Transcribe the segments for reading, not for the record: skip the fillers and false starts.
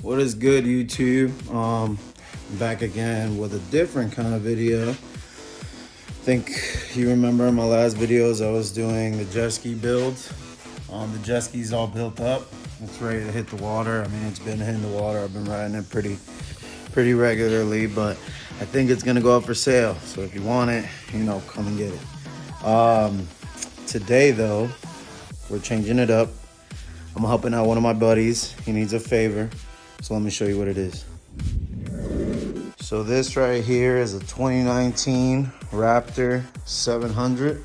What is good, YouTube? Back again with a different kind of video. I think you remember in my last videos I was doing the jet ski build. The jet ski's all built up. It's ready to hit the water. I mean, it's been hitting the water. I've been riding it pretty regularly, but I think it's gonna go up for sale. So if you want it, come and get it. Today though, we're changing it up. I'm helping out one of my buddies. He needs a favor. So let me show you what it is. So this right here is a 2019 RAPTOR 700.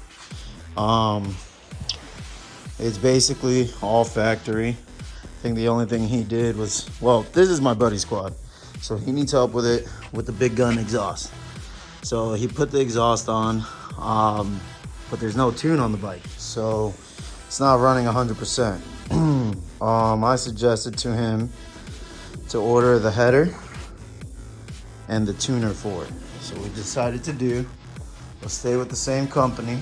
It's basically all factory. I think the only thing he did was, well, this is my buddy's quad. So he needs help with it, with the big gun exhaust. So he put the exhaust on, but there's no tune on the bike. So it's not running 100%. I suggested to him to order the header and the tuner for it. So we decided to do, let's stay with the same company.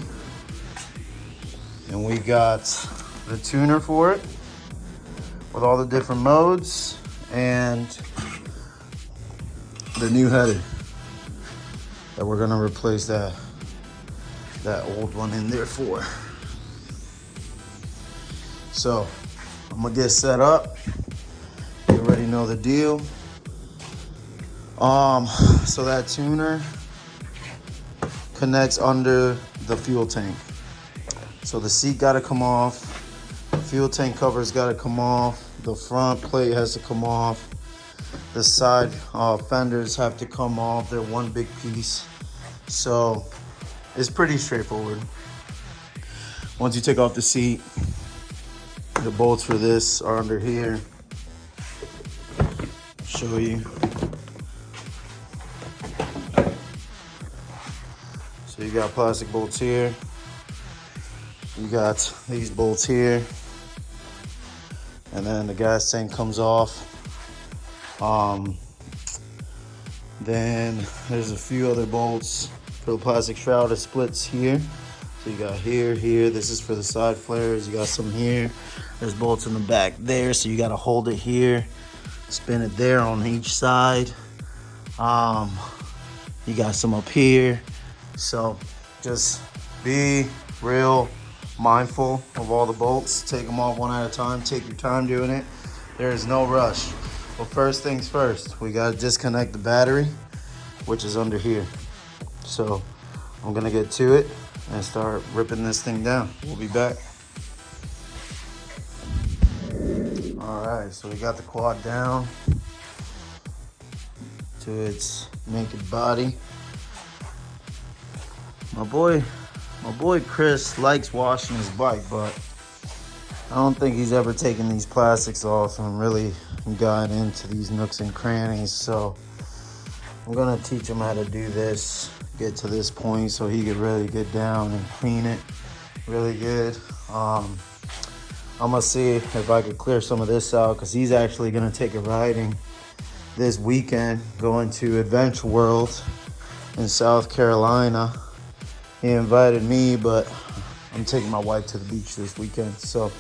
And we got the tuner for it with all the different modes and the new header that we're gonna replace that old one in there for. So I'm gonna get set up. You already know the deal. So that tuner connects under the fuel tank. So the seat gotta come off, the fuel tank covers gotta come off, the front plate has to come off, the side fenders have to come off. They're one big piece. So it's pretty straightforward. Once you take off the seat, the bolts for this are under here. Show you. So you got plastic bolts here. You got these bolts here. And then the gas tank comes off. Then there's a few other bolts for the plastic shroud. It splits here. So you got here, here. This is for the side flares. You got some here. There's bolts in the back there. So you got to hold it here. Spin it there on each side. You got some up here. So just be real mindful of all the bolts. Take them off one at a time. Take your time doing it. There is no rush. But first things first, we got to disconnect the battery, which is under here. So I'm gonna get to it and start ripping this thing down. We'll be back. All right, so we got the quad down to its naked body. My boy Chris likes washing his bike, but I don't think he's ever taken these plastics off and really got into these nooks and crannies. So I'm gonna teach him how to do this, get to this point so he could really get down and clean it really good. I'm gonna see if I could clear some of this out because he's actually gonna take it riding this weekend, going to Adventure World in South Carolina. He invited me, but I'm taking my wife to the beach this weekend. So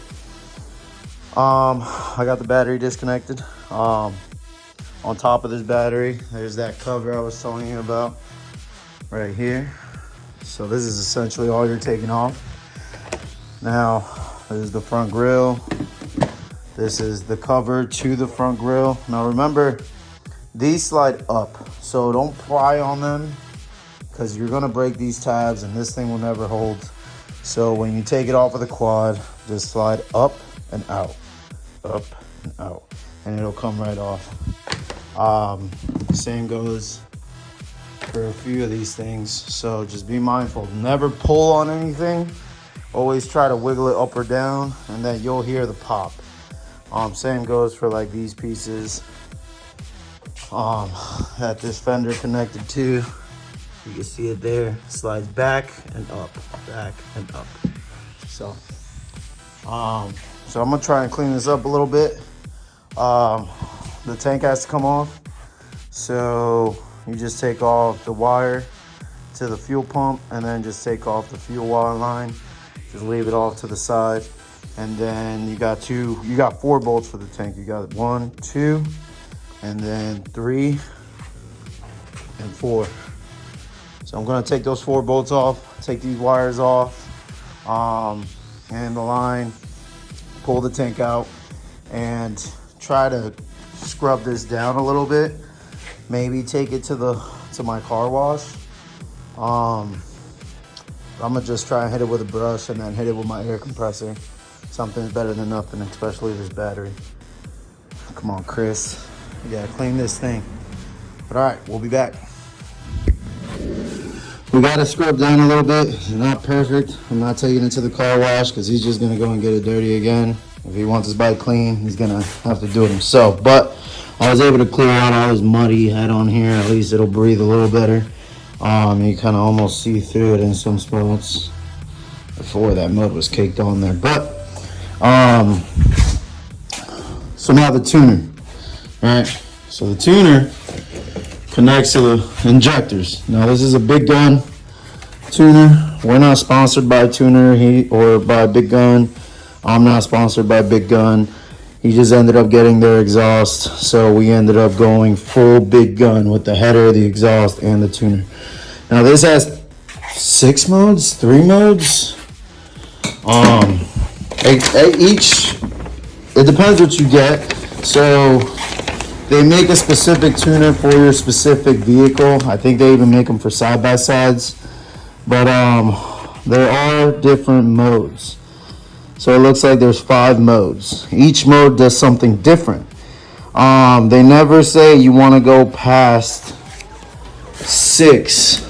I got the battery disconnected. On top of this battery, there's that cover I was telling you about right here. So this is essentially all you're taking off. Now, this is the front grille. This is the cover to the front grille. Now remember, these slide up, so don't pry on them because you're gonna break these tabs and this thing will never hold. So when you take it off of the quad, just slide up and out, and it'll come right off. Same goes for a few of these things. So just be mindful, never pull on anything. Always try to wiggle it up or down and then you'll hear the pop. Same goes for like these pieces that this fender connected to. You can see it there, slides back and up, back and up. So I'm gonna try and clean this up a little bit. The tank has to come off. So you just take off the wire to the fuel pump and then just take off the fuel wire line. Just leave it off to the side. And then you got 4 bolts for the tank. You got 1, 2, and then 3 and 4. So I'm gonna take those 4 bolts off, take these wires off, and the line, pull the tank out, and try to scrub this down a little bit. Maybe take it to my car wash. I'm gonna just try and hit it with a brush and then hit it with my air compressor. Something's better than nothing, especially this battery. Come on, Chris. You gotta clean this thing. But all right, we'll be back. We gotta scrub down a little bit. It's not perfect. I'm not taking it to the car wash because he's just gonna go and get it dirty again. If he wants his bike clean, he's gonna have to do it himself. But I was able to clear out all this mud he had on here. At least it'll breathe a little better. You kind of almost see through it in some spots. Before that mud was caked on there. But so now the tuner. All right. So the tuner connects to the injectors. Now this is a Big Gun tuner. We're not sponsored by Tuner or by Big Gun. I'm not sponsored by Big Gun. He just ended up getting their exhaust, so we ended up going full Big Gun with the header, the exhaust, and the tuner. Now this has 6 modes, 3 modes. It depends what you get. So they make a specific tuner for your specific vehicle. I think they even make them for side-by-sides. But there are different modes. So it looks like there's 5 modes. Each mode does something different. They never say you want to go past 6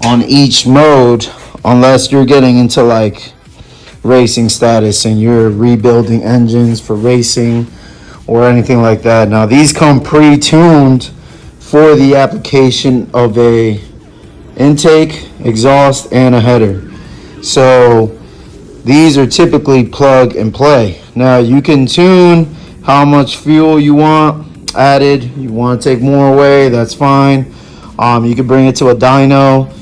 on each mode unless you're getting into like racing status and you're rebuilding engines for racing or anything like that. Now these come pre-tuned for the application of a intake, exhaust, and a header. So these are typically plug and play. Now you can tune how much fuel you want added. You want to take more away, that's fine. You can bring it to a dyno,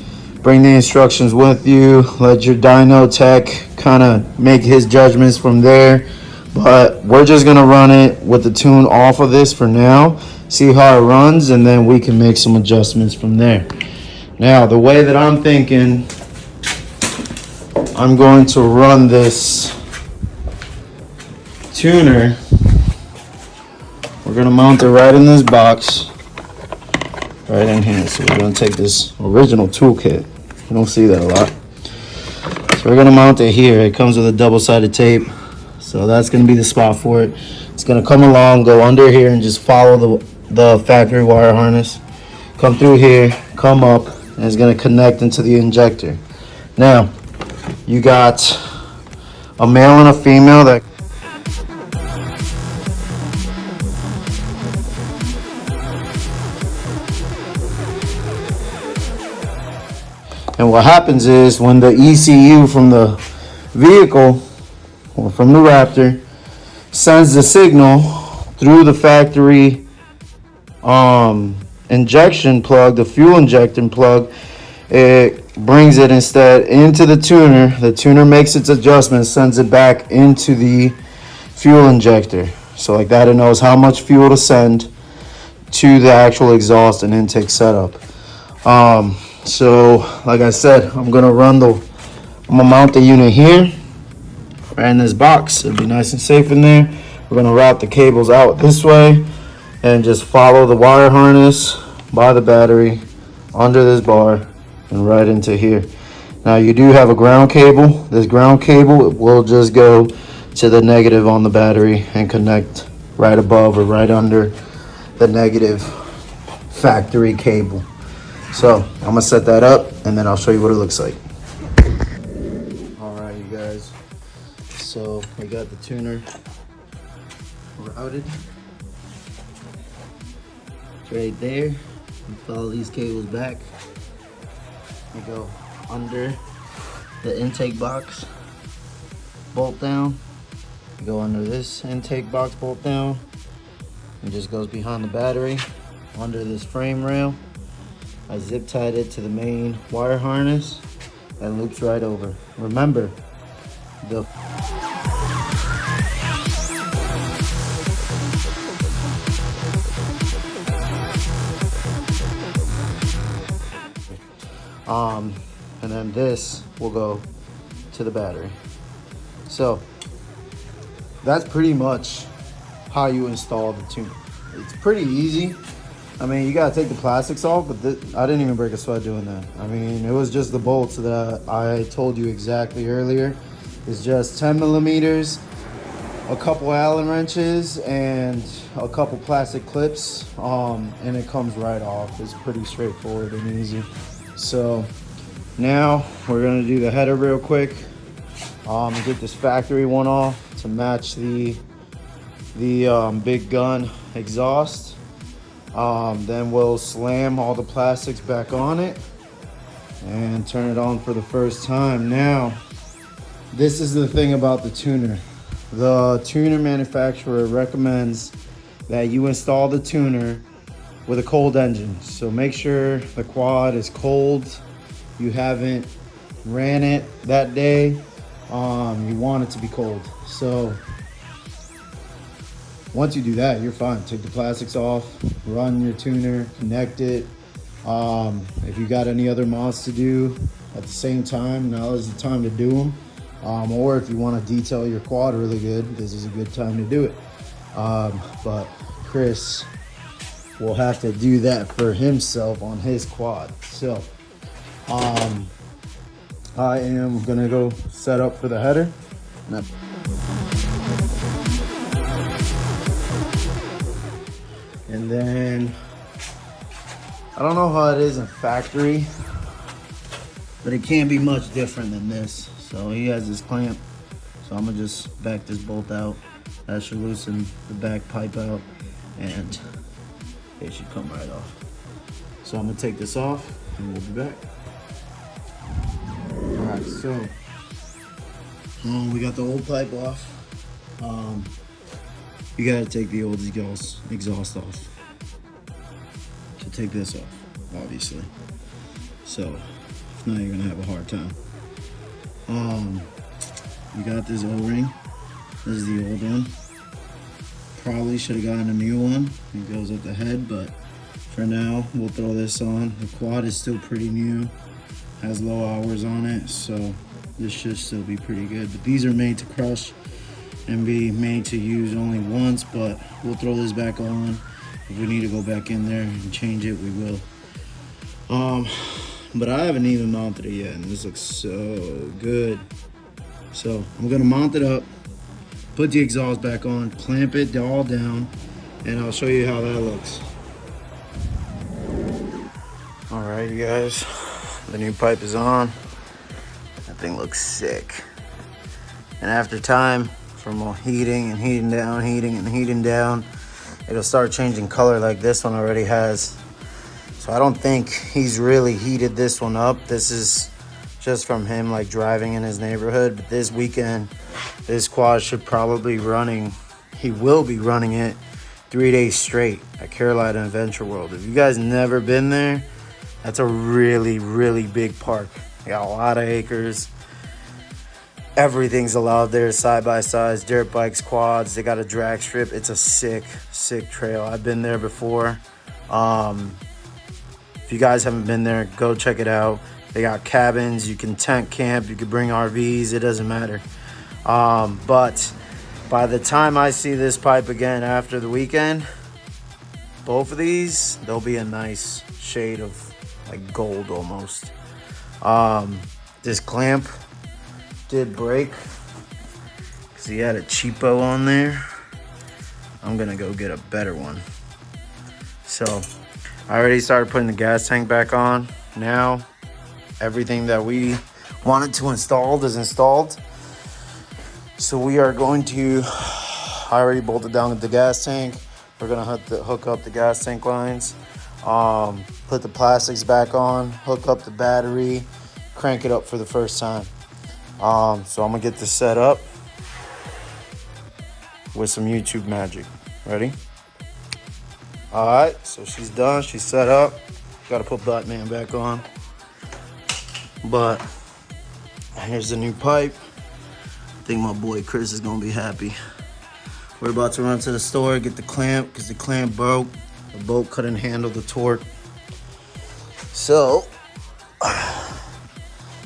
bring the instructions with you, let your dyno tech kind of make his judgments from there. But we're just gonna run it with the tune off of this for now, see how it runs, and then we can make some adjustments from there. Now the way that I'm thinking I'm going to run this tuner, we're gonna mount it right in this box, right in here. So we're gonna take this original toolkit. You don't see that a lot. So we're gonna mount it here. It comes with a double-sided tape. So that's gonna be the spot for it. It's gonna come along, go under here, and just follow the factory wire harness. Come through here, come up, and it's gonna connect into the injector. Now, you got a male and a female that and what happens is when the ECU from the vehicle or from the Raptor sends the signal through the factory injection plug, the fuel injecting plug, it brings it instead into the tuner. The tuner makes its adjustments, sends it back into the fuel injector. So like that, it knows how much fuel to send to the actual exhaust and intake setup. So like I said, I'm gonna mount the unit here right in this box. It'll be nice and safe in there. We're gonna route the cables out this way and just follow the wire harness by the battery under this bar and right into here. Now you do have a ground cable. This ground cable will just go to the negative on the battery and connect right above or right under the negative factory cable. So I'm gonna set that up and then I'll show you what it looks like. All right, you guys. So we got the tuner routed right there. You follow these cables back. You go under the intake box, bolt down. You go under this intake box, bolt down. It just goes behind the battery, under this frame rail. I zip tied it to the main wire harness and loops right over. Remember, the And then this will go to the battery. So that's pretty much how you install the tuner. It's pretty easy. I mean, you gotta take the plastics off, but I didn't even break a sweat doing that. I mean, it was just the bolts that I told you exactly earlier. It's just 10 millimeters, a couple Allen wrenches, and a couple plastic clips, and it comes right off. It's pretty straightforward and easy. So now we're gonna do the header real quick. Get this factory one off to match the big gun exhaust. Then we'll slam all the plastics back on it and turn it on for the first time. Now, this is the thing about the tuner. The tuner manufacturer recommends that you install the tuner with a cold engine. So make sure the quad is cold. You haven't ran it that day. You want it to be cold. So once you do that, you're fine. Take the plastics off, run your tuner, connect it. If you got any other mods to do at the same time, now is the time to do them. Or if you want to detail your quad really good, this is a good time to do it. But Chris will have to do that for himself on his quad. So I am gonna go set up for the header. And then, I don't know how it is in factory, but it can't be much different than this. So he has this clamp, so I'm gonna just back this bolt out. That should loosen the back pipe out, and it should come right off. So I'm gonna take this off, and we'll be back. All right, so we got the old pipe off. You gotta take the old exhaust off. So take this off, obviously. So if not, you're gonna have a hard time. You got this O-ring. This is the old one. Probably should have gotten a new one. It goes at the head, but for now, we'll throw this on. The quad is still pretty new. Has low hours on it, so this should still be pretty good. But these are made to crush and be made to use only once, but we'll throw this back on. If we need to go back in there and change it, we will. But I haven't even mounted it yet, and this looks so good. So I'm gonna mount it up, put the exhaust back on, clamp it all down, and I'll show you how that looks. All right, you guys, the new pipe is on. That thing looks sick. And after time, from heating and heating down, it'll start changing color like this one already has. So I don't think he's really heated this one up. This is just from him like driving in his neighborhood. But this weekend, this quad should probably he will be running it 3 days straight at Carolina Adventure World. If you guys never been there, that's a really, really big park. They got a lot of acres. Everything's allowed there, side-by-sides, dirt bikes, quads. They got a drag strip. It's a sick, sick trail. I've been there before. If you guys haven't been there, go check it out. They got cabins. You can tent camp. You can bring RVs. It doesn't matter. But by the time I see this pipe again after the weekend, both of these, they'll be a nice shade of like gold almost. This clamp did break because he had a cheapo on there. I'm gonna go get a better one. So I already started putting the gas tank back on. Now everything that we wanted to install is installed. So we are going to, I already bolted down the gas tank. We're gonna hook up the gas tank lines, put the plastics back on, hook up the battery, crank it up for the first time. So I'm gonna get this set up with some YouTube magic. Ready? All right, so she's done, she's set up. Gotta put Batman back on. But here's the new pipe. I think my boy Chris is gonna be happy. We're about to run to the store, get the clamp, because the clamp broke. The bolt couldn't handle the torque. So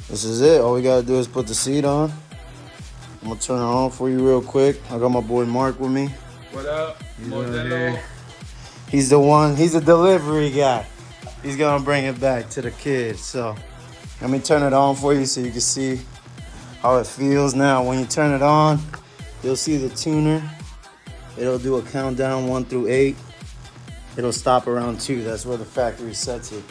This is it. All we gotta do is put the seat on. I'm gonna turn it on for you real quick. I got my boy Mark with me. What up? He's right here. He's the one, he's a delivery guy. He's gonna bring it back to the kids. So let me turn it on for you so you can see how it feels. Now when you turn it on, you'll see the tuner. It'll do a countdown 1 through 8. It'll stop around 2. That's where the factory sets it.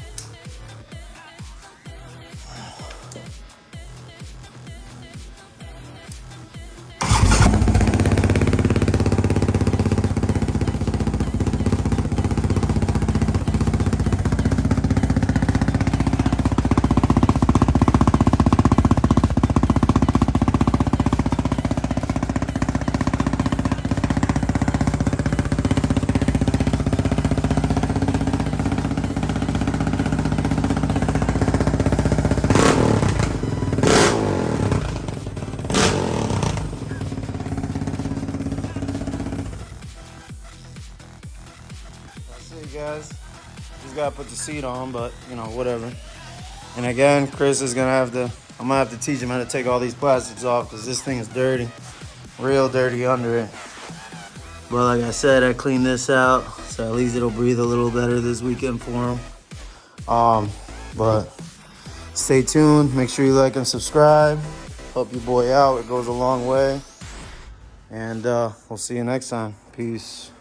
Guys, just gotta put the seat on, but you know, whatever. And again, Chris is gonna have to, I'm gonna have to teach him how to take all these plastics off because this thing is dirty, real dirty under it. But like I said, I cleaned this out, so at least it'll breathe a little better this weekend for him. But stay tuned, make sure you like and subscribe, help your boy out, it goes a long way. And we'll see you next time. Peace.